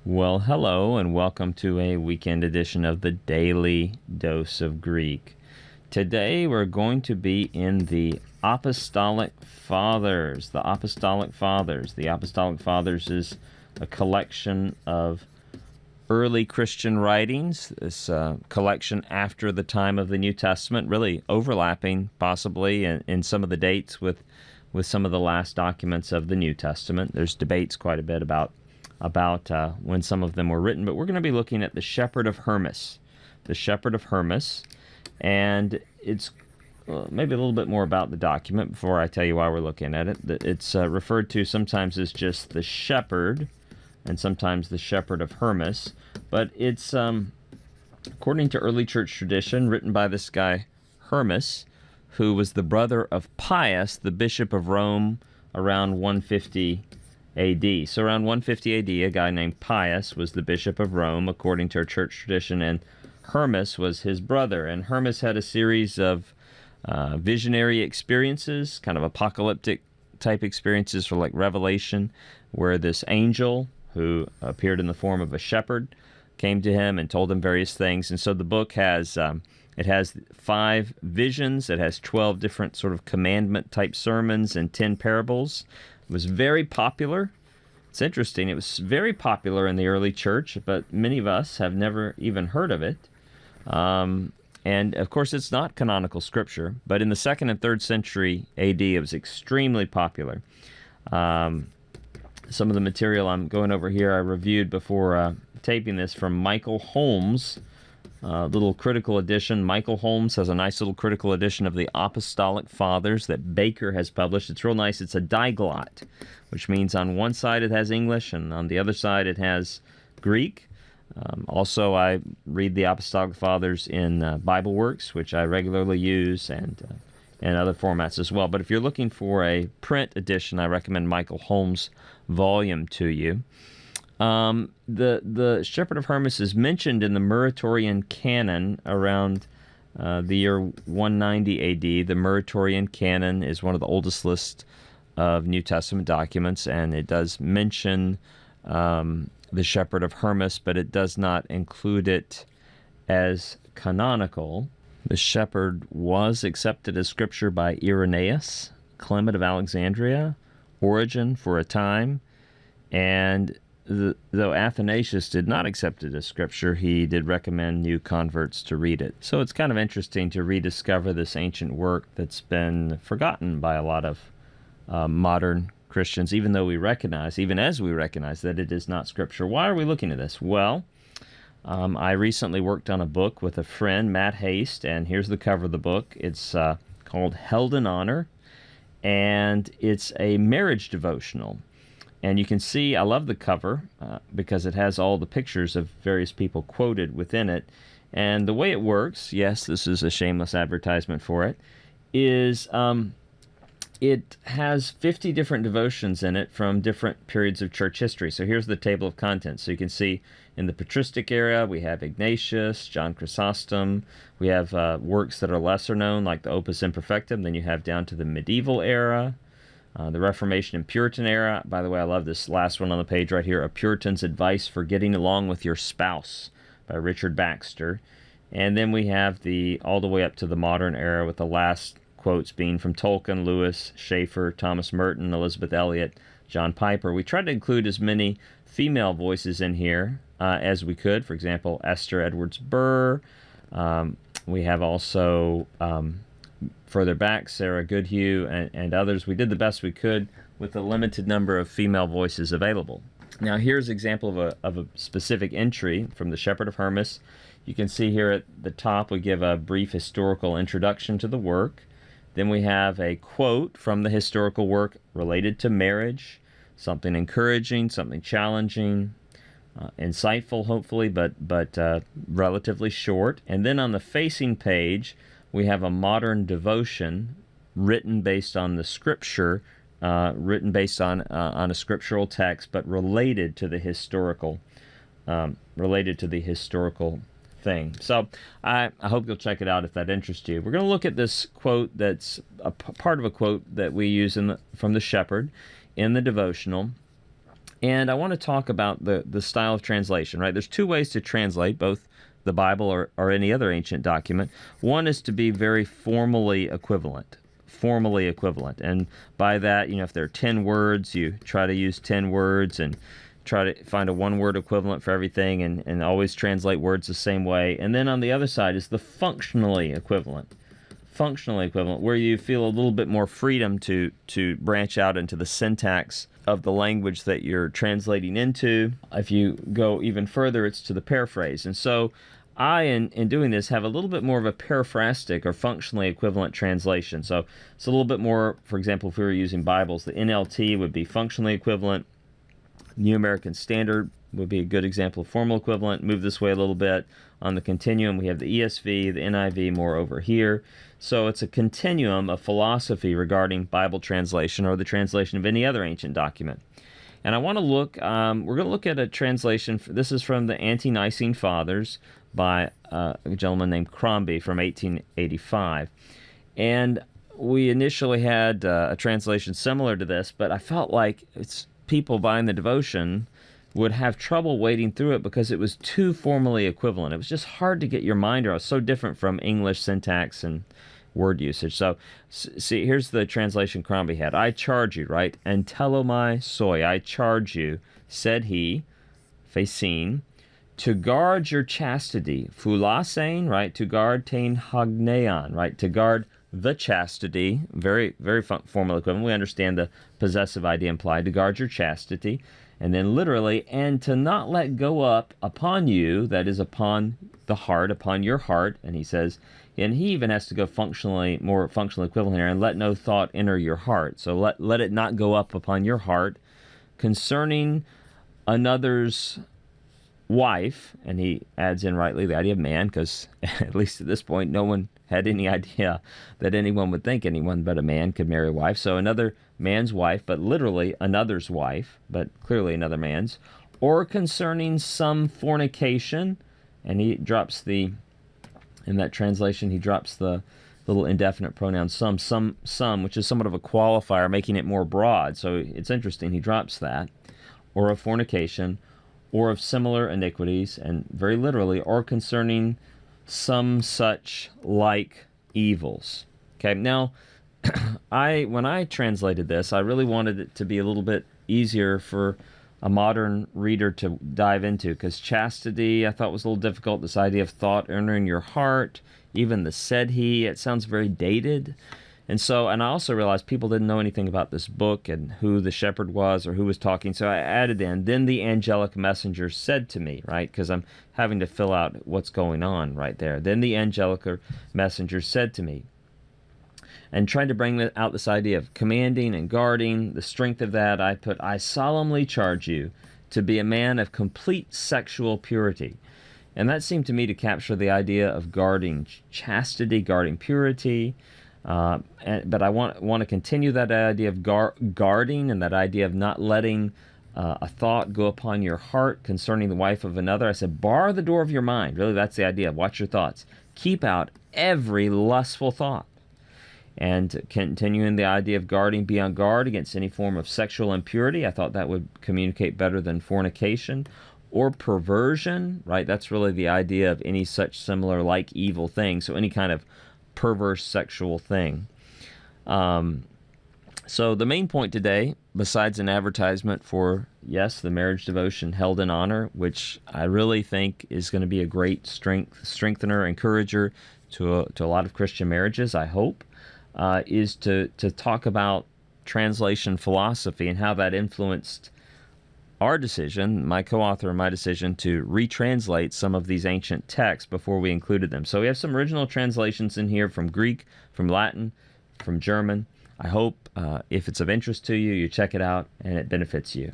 Well, hello, and welcome to a weekend edition of the Daily Dose of Greek. Today we're going to be in the Apostolic Fathers. The Apostolic Fathers. The Apostolic Fathers is a collection of early Christian writings, this collection after the time of the New Testament, really overlapping possibly in some of the dates with some of the last documents of the New Testament. There's debates quite a bit about when some of them were written, but we're going to be looking at the Shepherd of Hermas. The Shepherd of Hermas, and it's maybe a little bit more about the document before I tell you why we're looking at it. It's referred to sometimes as just the Shepherd, and sometimes the Shepherd of Hermas, but it's, according to early church tradition, written by this guy Hermas, who was the brother of Pius, the Bishop of Rome, around 150 AD. So around 150 AD, a guy named Pius was the Bishop of Rome, according to our church tradition, and Hermas was his brother. And Hermas had a series of visionary experiences, kind of apocalyptic type experiences for like Revelation, where this angel, who appeared in the form of a shepherd, came to him and told him various things. And so the book has it has 5 visions. It has 12 different sort of commandment-type sermons and 10 parables. It was very popular. It's interesting. It was very popular in the early church, but many of us have never even heard of it. And, of course, it's not canonical scripture, but in the 2nd and 3rd century A.D., it was extremely popular. Some of the material I'm going over here I reviewed before taping this from Michael Holmes, little critical edition. Michael Holmes has a nice little critical edition of the Apostolic Fathers that Baker has published. It's real nice. It's a diglot, which means on one side it has English and on the other side it has Greek. Also, I read the Apostolic Fathers in BibleWorks, which I regularly use, and other formats as well. But if you're looking for a print edition, I recommend Michael Holmes' volume to you. The Shepherd of Hermas is mentioned in the Muratorian Canon around the year 190 A.D. The Muratorian Canon is one of the oldest lists of New Testament documents, and it does mention the Shepherd of Hermas, but it does not include it as canonical. The Shepherd was accepted as scripture by Irenaeus, Clement of Alexandria, Origen for a time, and though Athanasius did not accept it as scripture, he did recommend new converts to read it. So it's kind of interesting to rediscover this ancient work that's been forgotten by a lot of modern Christians, even as we recognize that it is not scripture. Why are we looking at this? Well, I recently worked on a book with a friend, Matt Haste, and here's the cover of the book. It's called Held in Honor, and it's a marriage devotional. And you can see, I love the cover because it has all the pictures of various people quoted within it. And the way it works, yes, this is a shameless advertisement for it, is it has 50 different devotions in it from different periods of church history. So here's the table of contents. So you can see in the patristic era, we have Ignatius, John Chrysostom. We have works that are lesser known, like the Opus Imperfectum. Then you have down to the medieval era. The Reformation and Puritan era. By the way, I love this last one on the page right here, A Puritan's Advice for Getting Along with Your Spouse by Richard Baxter. And then we have all the way up to the modern era, with the last quotes being from Tolkien, Lewis, Schaeffer, Thomas Merton, Elizabeth Elliot, John Piper. We tried to include as many female voices in here as we could. For example, Esther Edwards Burr. We have also further back, Sarah Goodhue, and others. We did the best we could with the limited number of female voices available. Now here's an example of a specific entry from the Shepherd of Hermas. You can see here at the top we give a brief historical introduction to the work. Then we have a quote from the historical work related to marriage, something encouraging, something challenging, insightful hopefully, but relatively short. And then on the facing page, we have a modern devotion written based on the scripture, written based on a scriptural text, but related to the historical thing. So I hope you'll check it out if that interests you. We're going to look at this quote that's part of a quote that we use from the Shepherd in the devotional. And I want to talk about the style of translation, right? There's two ways to translate both the Bible or any other ancient document. One is to be very formally equivalent. Formally equivalent. And by that, if there are 10 words, you try to use 10 words and try to find a one-word equivalent for everything and always translate words the same way. And then on the other side is the functionally equivalent. Functionally equivalent, where you feel a little bit more freedom to branch out into the syntax of the language that you're translating into. If you go even further, it's to the paraphrase. And so I, in doing this, have a little bit more of a paraphrastic or functionally equivalent translation. So it's a little bit more, for example, if we were using Bibles, the NLT would be functionally equivalent. New American Standard would be a good example of formal equivalent. Move this way a little bit. On the continuum, we have the ESV, the NIV more over here. So it's a continuum of philosophy regarding Bible translation or the translation of any other ancient document. And I want to look, we're going to look at a translation. This is from the Ante-Nicene Fathers by a gentleman named Crombie from 1885. And we initially had a translation similar to this, but I felt like people buying the devotion would have trouble wading through it because it was too formally equivalent. It was just hard to get your mind around. It was so different from English syntax and word usage. So, see, here's the translation Crombie had. I charge you, right? Entelomai soi, I charge you, said he, Facine, to guard your chastity. Phulasein, right? To guard tein hagneon, right? To guard the chastity. Very, very formal equivalent. We understand the possessive idea implied. To guard your chastity. And then literally, and to not let go up upon you, that is upon the heart, upon your heart. And he says, and he even has to go more functionally equivalent here, and let no thought enter your heart. So let it not go up upon your heart concerning another's wife. And he adds in rightly the idea of man, because at least at this point, no one had any idea that anyone would think anyone but a man could marry a wife. So another man's wife, but literally another's wife, but clearly another man's, or concerning some fornication. And he drops in that translation, he drops the little indefinite pronoun some, which is somewhat of a qualifier, making it more broad. So it's interesting, he drops that, or of fornication, or of similar iniquities, and very literally, or concerning some such like evils. Okay, now, when I translated this, I really wanted it to be a little bit easier for a modern reader to dive into, because chastity I thought was a little difficult. This idea of thought entering your heart, even the said he, it sounds very dated. And I also realized people didn't know anything about this book and who the shepherd was or who was talking. So I added in, then the angelic messenger said to me, right? Because I'm having to fill out what's going on right there. Then the angelic messenger said to me, and trying to bring out this idea of commanding and guarding, the strength of that, I put, I solemnly charge you to be a man of complete sexual purity. And that seemed to me to capture the idea of guarding chastity, guarding purity. But I want to continue that idea of guarding, and that idea of not letting a thought go upon your heart concerning the wife of another. I said, bar the door of your mind. Really, that's the idea. Watch your thoughts. Keep out every lustful thought. And continuing the idea of guarding, be on guard against any form of sexual impurity. I thought that would communicate better than fornication or perversion, right? That's really the idea of any such similar like evil thing. So any kind of perverse sexual thing. So the main point today, besides an advertisement for, yes, the marriage devotion Held in Honor, which I really think is going to be a great strengthener, encourager to a lot of Christian marriages, I hope, is to talk about translation philosophy and how that influenced our decision, my co-author and my decision, to retranslate some of these ancient texts before we included them. So we have some original translations in here from Greek, from Latin, from German. I hope if it's of interest to you, you check it out and it benefits you.